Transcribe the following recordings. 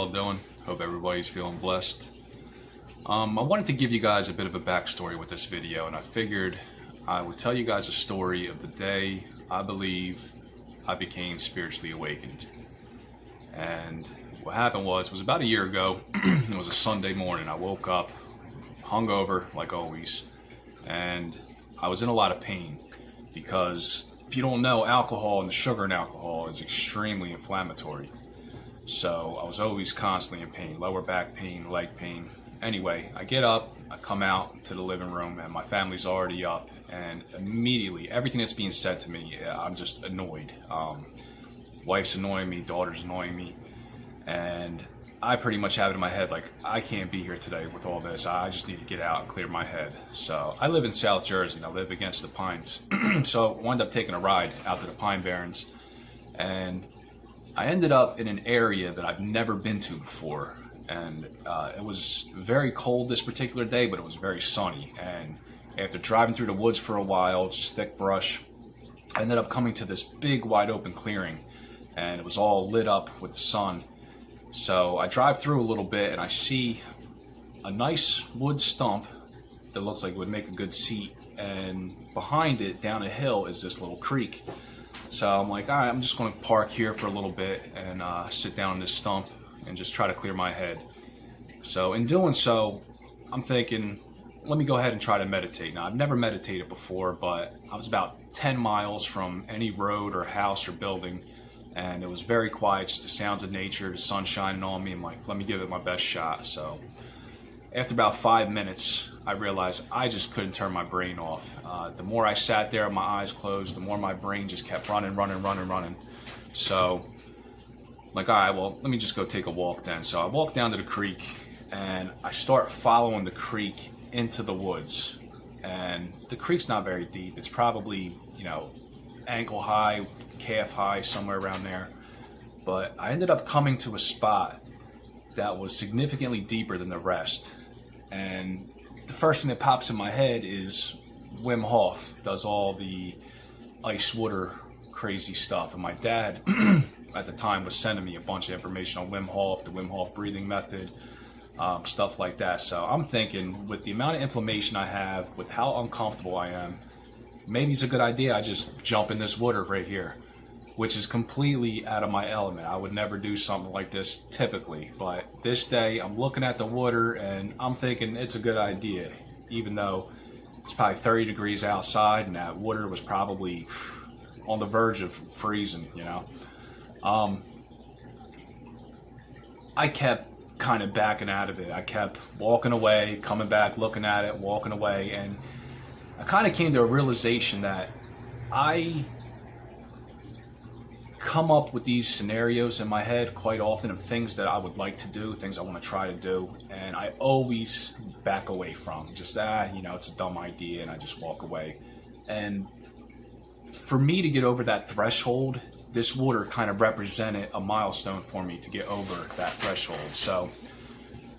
y'all doing? Hope everybody's feeling blessed. I wanted to give you guys a bit of a backstory with this video, and I figured I would tell you guys a story of the day I believe I became spiritually awakened. And what happened was about a year ago. It was a Sunday morning. I woke up hungover like always, and I was in a lot of pain because if you don't know, alcohol and the sugar in alcohol is extremely inflammatory. So I was always constantly in pain, lower back pain, leg pain. Anyway, I get up, I come out to the living room, and my family's already up, and immediately everything that's being said to me, I'm just annoyed. Wife's annoying me, daughter's annoying me, and I pretty much have it in my head like, I can't be here today with all this. I just need to get out and clear my head. So I live in South Jersey, and I live against the Pines. So I wound up taking a ride out to the Pine Barrens, and I ended up in an area that I've never been to before. And it was very cold this particular day, but it was very sunny. And after driving through the woods for a while, just thick brush, I ended up coming to this big wide open clearing, and it was all lit up with the sun. So I drive through a little bit and I see a nice wood stump that looks like it would make a good seat, and behind it down a hill is this little creek. So I'm like, all right, I'm just going to park here for a little bit and sit down on this stump and just try to clear my head. So in doing so, I'm thinking, let me go ahead and try to meditate. Now, I've never meditated before, but I was about 10 miles from any road or house or building, and it was very quiet, just the sounds of nature, the sun shining on me. I'm like, let me give it my best shot. So after about 5 minutes, I realized I just couldn't turn my brain off. The more I sat there with my eyes closed, the more my brain just kept running. So I'm like, all right, well, let me just go take a walk then. So I walk down to the creek, and I start following the creek into the woods. And the creek's not very deep. It's probably, ankle high, calf high, somewhere around there. But I ended up coming to a spot that was significantly deeper than the rest. And the first thing that pops in my head is Wim Hof does all the ice water crazy stuff. And my dad at the time was sending me a bunch of information on Wim Hof, the Wim Hof breathing method, stuff like that. So I'm thinking, with the amount of inflammation I have, with how uncomfortable I am, maybe it's a good idea I just jump in this water right here, which is completely out of my element. I would never do something like this typically, but this day I'm looking at the water and I'm thinking it's a good idea, even though it's probably 30 degrees outside and that water was probably on the verge of freezing, I kept kind of backing out of it. I kept walking away, coming back, looking at it, walking away, and I kind of came to a realization that I come up with these scenarios in my head quite often of things that I would like to do, things I want to try to do, and I always back away from. Just it's a dumb idea, and I just walk away. And for me to get over that threshold, this water kind of represented a milestone for me to get over that threshold. So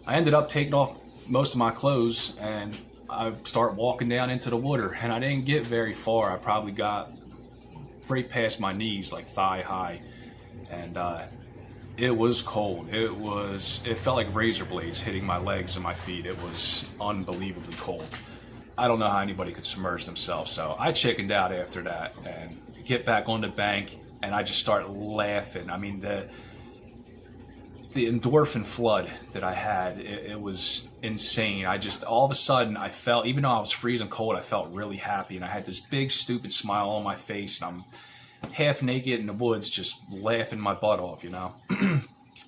I ended up taking off most of my clothes and I start walking down into the water, and I didn't get very far. I probably got right past my knees, like thigh high, and it was cold. It felt like razor blades hitting my legs and my feet. It was unbelievably cold. I don't know how anybody could submerge themselves, so I chickened out after that and get back on the bank, and I just start laughing. I mean, the endorphin flood that I had, it was insane. All of a sudden, I felt, even though I was freezing cold, I felt really happy, and I had this big stupid smile on my face, and I'm half naked in the woods just laughing my butt off,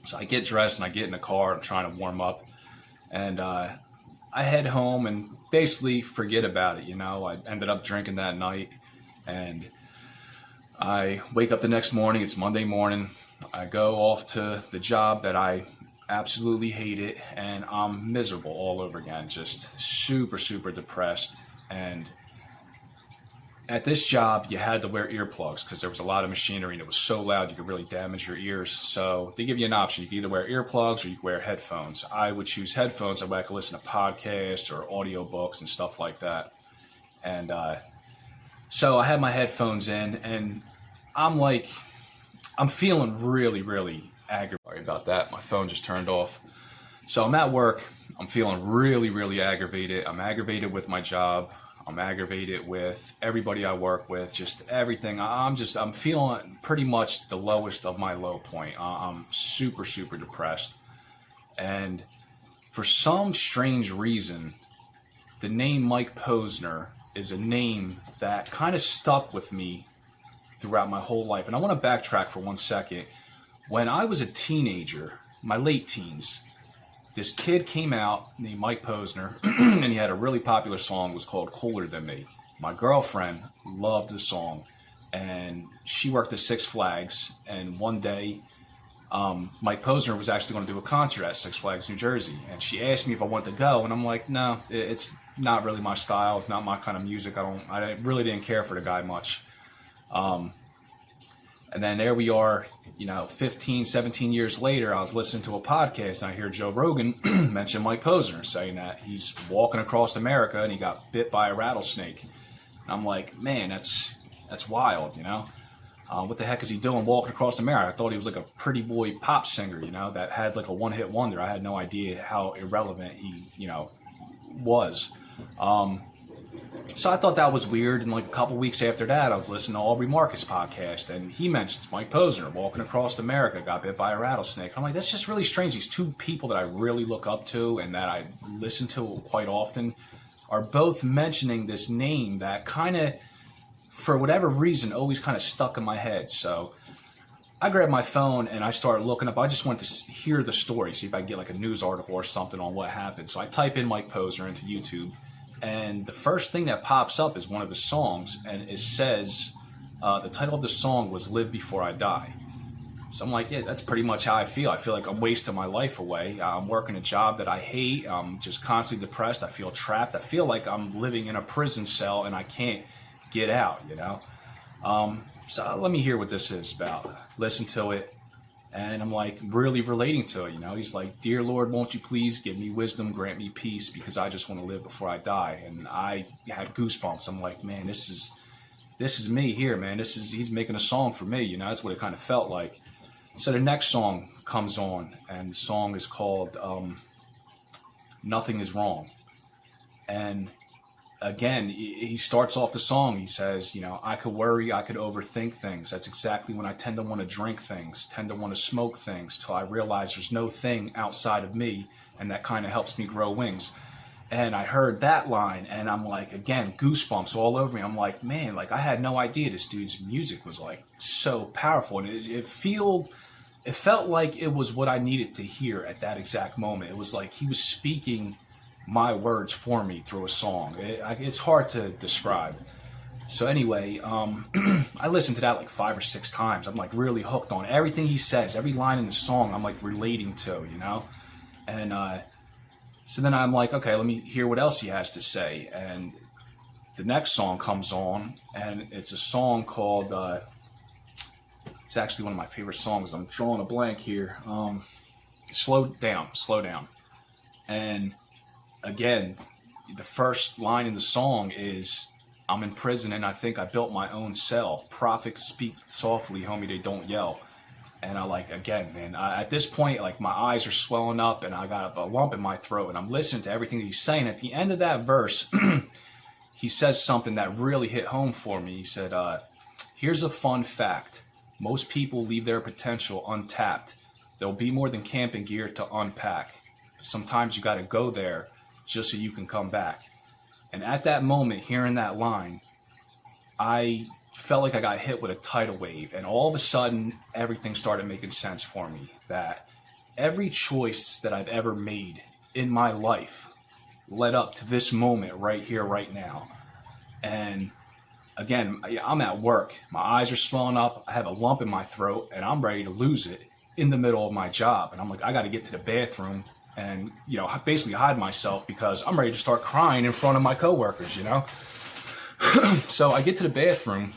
So I get dressed and I get in the car. I'm trying to warm up, and I head home and basically forget about it. I ended up drinking that night, and I wake up the next morning. It's Monday morning. I go off to the job that I absolutely hated, and I'm miserable all over again, just super, super depressed. And at this job, you had to wear earplugs because there was a lot of machinery and it was so loud you could really damage your ears. So they give you an option. You can either wear earplugs or you can wear headphones. I would choose headphones. That way I could listen to podcasts or audiobooks and stuff like that. And so I had my headphones in, and I'm feeling really, really aggravated. Sorry about that. My phone just turned off. So I'm at work. I'm feeling really, really aggravated. I'm aggravated with my job. I'm aggravated with everybody I work with, just everything. I'm feeling pretty much the lowest of my low point. I'm super, super depressed. And for some strange reason, the name Mike Posner is a name that kind of stuck with me throughout my whole life. And I want to backtrack for 1 second. When I was a teenager, my late teens, this kid came out named Mike Posner, and he had a really popular song. It was called Cooler Than Me. My girlfriend loved the song, and she worked at Six Flags, and one day Mike Posner was actually going to do a concert at Six Flags, New Jersey, and she asked me if I wanted to go, and I'm like, no, it's not really my style. It's not my kind of music. I really didn't care for the guy much. And then there we are, 15, 17 years later, I was listening to a podcast and I hear Joe Rogan mention Mike Posner, saying that he's walking across America and he got bit by a rattlesnake. And I'm like, man, that's wild, What the heck is he doing walking across America? I thought he was like a pretty boy pop singer, that had like a one-hit wonder. I had no idea how irrelevant he, was. So I thought that was weird, and like a couple weeks after that, I was listening to Aubrey Marcus podcast, and he mentions Mike Posner walking across America, got bit by a rattlesnake. I'm like, that's just really strange. These two people that I really look up to and that I listen to quite often are both mentioning this name that kind of, for whatever reason, always kind of stuck in my head. So I grabbed my phone and I started looking up. I just wanted to hear the story, see if I could get like a news article or something on what happened. So I type in Mike Posner into YouTube. And the first thing that pops up is one of his songs, and it says the title of the song was Live Before I Die. So I'm like, yeah, that's pretty much how I feel. I feel like I'm wasting my life away. I'm working a job that I hate. I'm just constantly depressed. I feel trapped. I feel like I'm living in a prison cell and I can't get out, So let me hear what this is about. Listen to it. And I'm like really relating to it, He's like, dear Lord, won't you please give me wisdom, grant me peace, because I just want to live before I die. And I had goosebumps. I'm like, man, this is me here, man. He's making a song for me, That's what it kind of felt like. So the next song comes on, and the song is called Nothing Is Wrong. And again, he starts off the song, he says, I could worry, I could overthink things. That's exactly when I tend to want to drink things, tend to want to smoke things, till I realize there's no thing outside of me, and that kind of helps me grow wings. And I heard that line, and I'm like, again, goosebumps all over me. I'm like, man, like I had no idea this dude's music was like so powerful, and it felt like it was what I needed to hear at that exact moment. It was like he was speaking my words for me through a song. It's hard to describe. So anyway, I listened to that like 5 or 6 times. I'm like really hooked on everything he says. Every line in the song I'm like relating to, And so then I'm like, okay, let me hear what else he has to say. And the next song comes on, and it's a song called, it's actually one of my favorite songs. I'm drawing a blank here. Slow Down. And again, the first line in the song is, I'm in prison and I think I built my own cell. Prophets speak softly, homie, they don't yell. And I like, again, man, at this point, like my eyes are swelling up and I got a lump in my throat and I'm listening to everything that he's saying. At the end of that verse, he says something that really hit home for me. He said, here's a fun fact. Most people leave their potential untapped. There'll be more than camping gear to unpack. Sometimes you got to go there just so you can come back. And at that moment, hearing that line, I felt like I got hit with a tidal wave, and all of a sudden, everything started making sense for me. That every choice that I've ever made in my life led up to this moment right here, right now. And again, I'm at work. My eyes are swelling up. I have a lump in my throat, and I'm ready to lose it in the middle of my job. And I'm like, I got to get to the bathroom and, basically hide myself because I'm ready to start crying in front of my coworkers, So I get to the bathroom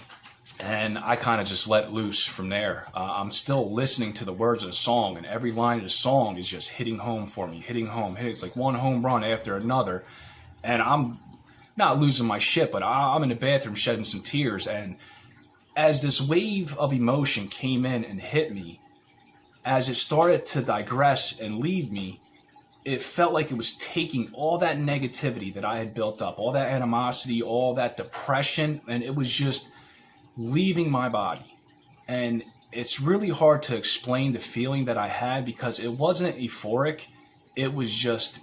and I kind of just let loose from there. I'm still listening to the words of the song, and every line of the song is just hitting home for me, hitting home. It's like one home run after another. And I'm not losing my shit, but I'm in the bathroom shedding some tears. And as this wave of emotion came in and hit me, as it started to digress and leave me, it felt like it was taking all that negativity that I had built up, all that animosity, all that depression, and it was just leaving my body. And it's really hard to explain the feeling that I had, because it wasn't euphoric. It was just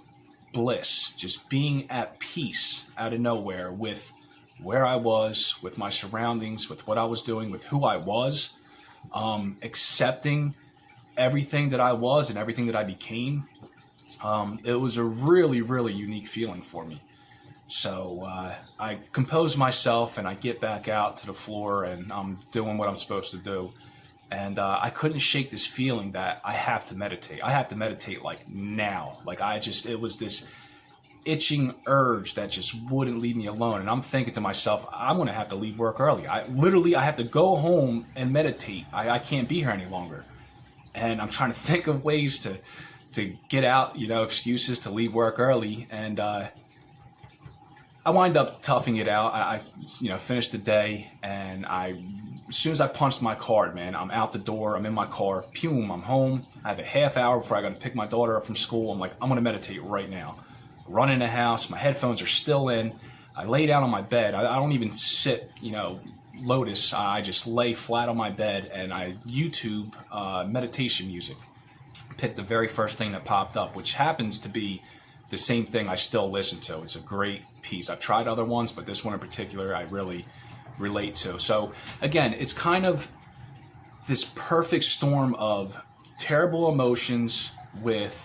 bliss, just being at peace out of nowhere with where I was, with my surroundings, with what I was doing, with who I was, accepting everything that I was and everything that I became. It was a really, really unique feeling for me. So I compose myself and I get back out to the floor and I'm doing what I'm supposed to do. And I couldn't shake this feeling that I have to meditate. I have to meditate like now. Like it was this itching urge that just wouldn't leave me alone. And I'm thinking to myself, I'm going to have to leave work early. I have to go home and meditate. I can't be here any longer. And I'm trying to think of ways to get out, excuses to leave work early. And I wind up toughing it out. I finished the day, and as soon as I punched my card, man, I'm out the door, I'm in my car, I'm home. I have a half hour before I got to pick my daughter up from school. I'm like, I'm going to meditate right now. Run in the house, my headphones are still in. I lay down on my bed. I don't even sit, lotus. I just lay flat on my bed and I YouTube meditation music. Picked the very first thing that popped up, which happens to be the same thing I still listen to. It's a great piece. I've tried other ones, but this one in particular I really relate to. So again, it's kind of this perfect storm of terrible emotions with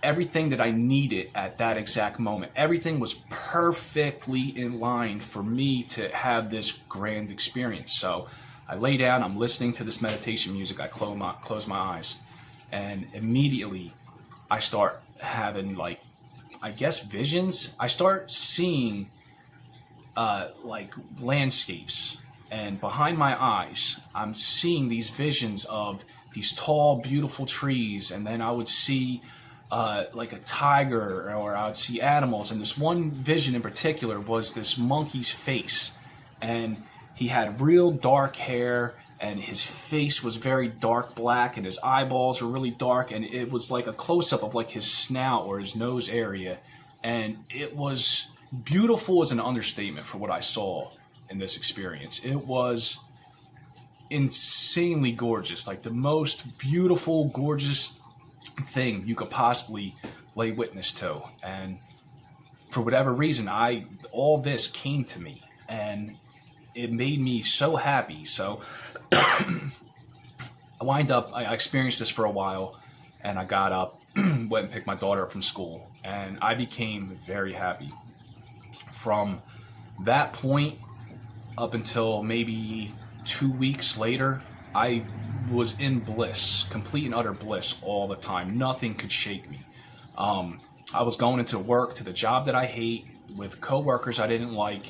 everything that I needed at that exact moment. Everything was perfectly in line for me to have this grand experience. So I lay down, I'm listening to this meditation music, I close my eyes, and immediately I start having visions. I start seeing landscapes, and behind my eyes I'm seeing these visions of these tall, beautiful trees, and then I would see like a tiger, or I would see animals. And this one vision in particular was this monkey's face, and he had real dark hair, and his face was very dark black, and his eyeballs were really dark, and it was like a close-up of like his snout or his nose area, and it was beautiful as an understatement for what I saw in this experience. It was insanely gorgeous, like the most beautiful, gorgeous thing you could possibly lay witness to. And for whatever reason, all this came to me, and it made me so happy. So I experienced this for a while, and I got up, went and picked my daughter up from school, and I became very happy. From that point up until maybe 2 weeks later, I was in bliss, complete and utter bliss all the time. Nothing could shake me. I was going into work, to the job that I hate, with coworkers I didn't like.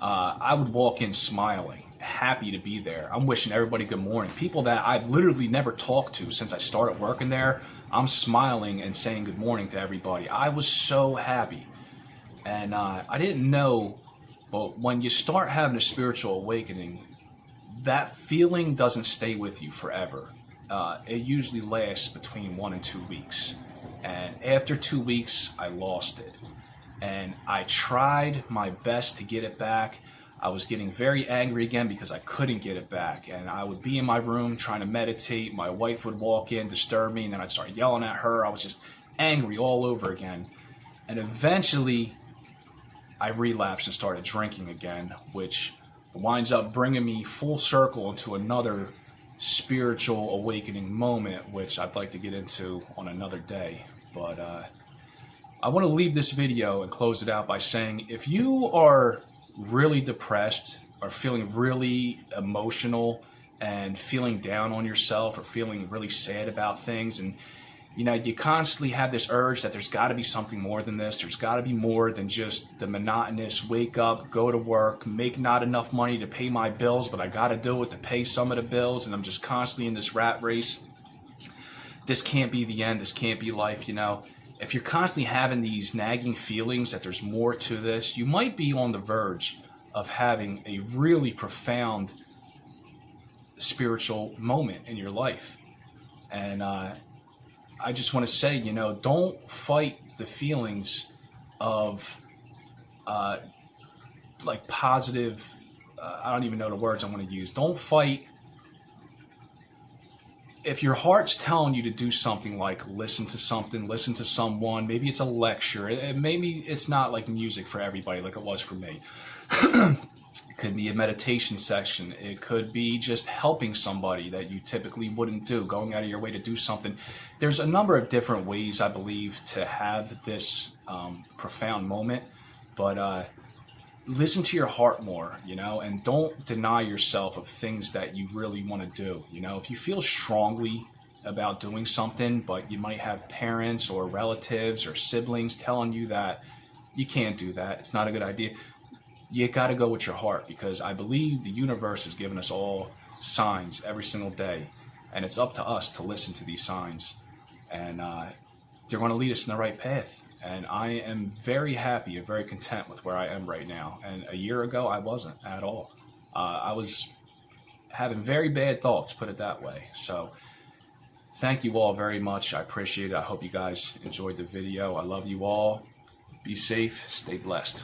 I would walk in smiling, happy to be there. I'm wishing everybody good morning. People that I've literally never talked to since I started working there, I'm smiling and saying good morning to everybody. I was so happy. And I didn't know, but when you start having a spiritual awakening, that feeling doesn't stay with you forever. It usually lasts between 1 and 2 weeks. And after 2 weeks, I lost it. And I tried my best to get it back. I was getting very angry again because I couldn't get it back. And I would be in my room trying to meditate. My wife would walk in, disturb me, and then I'd start yelling at her. I was just angry all over again. And eventually, I relapsed and started drinking again, which winds up bringing me full circle into another spiritual awakening moment, which I'd like to get into on another day. But I want to leave this video and close it out by saying, if you are really depressed or feeling really emotional and feeling down on yourself or feeling really sad about things, and you constantly have this urge that there's got to be something more than this. There's got to be more than just the monotonous wake up, go to work, make not enough money to pay my bills, but I got to do it to pay some of the bills, and I'm just constantly in this rat race. This can't be the end. This can't be life, If you're constantly having these nagging feelings that there's more to this, you might be on the verge of having a really profound spiritual moment in your life. And I just want to say, you know, don't fight the feelings of like positive, I don't even know the words I want to use. Don't fight. If your heart's telling you to do something, like listen to something, listen to someone, maybe it's a lecture, maybe it's not like music for everybody like it was for me. It could be a meditation section. It could be just helping somebody that you typically wouldn't do, going out of your way to do something. There's a number of different ways, I believe, to have this profound moment, but listen to your heart more, you know, and don't deny yourself of things that you really want to do. You know, if you feel strongly about doing something, but you might have parents or relatives or siblings telling you that you can't do that, it's not a good idea, you got to go with your heart, because I believe the universe has given us all signs every single day, and it's up to us to listen to these signs, and they're going to lead us in the right path. And I am very happy and very content with where I am right now. And a year ago, I wasn't at all. I was having very bad thoughts, put it that way. So thank you all very much. I appreciate it. I hope you guys enjoyed the video. I love you all. Be safe. Stay blessed.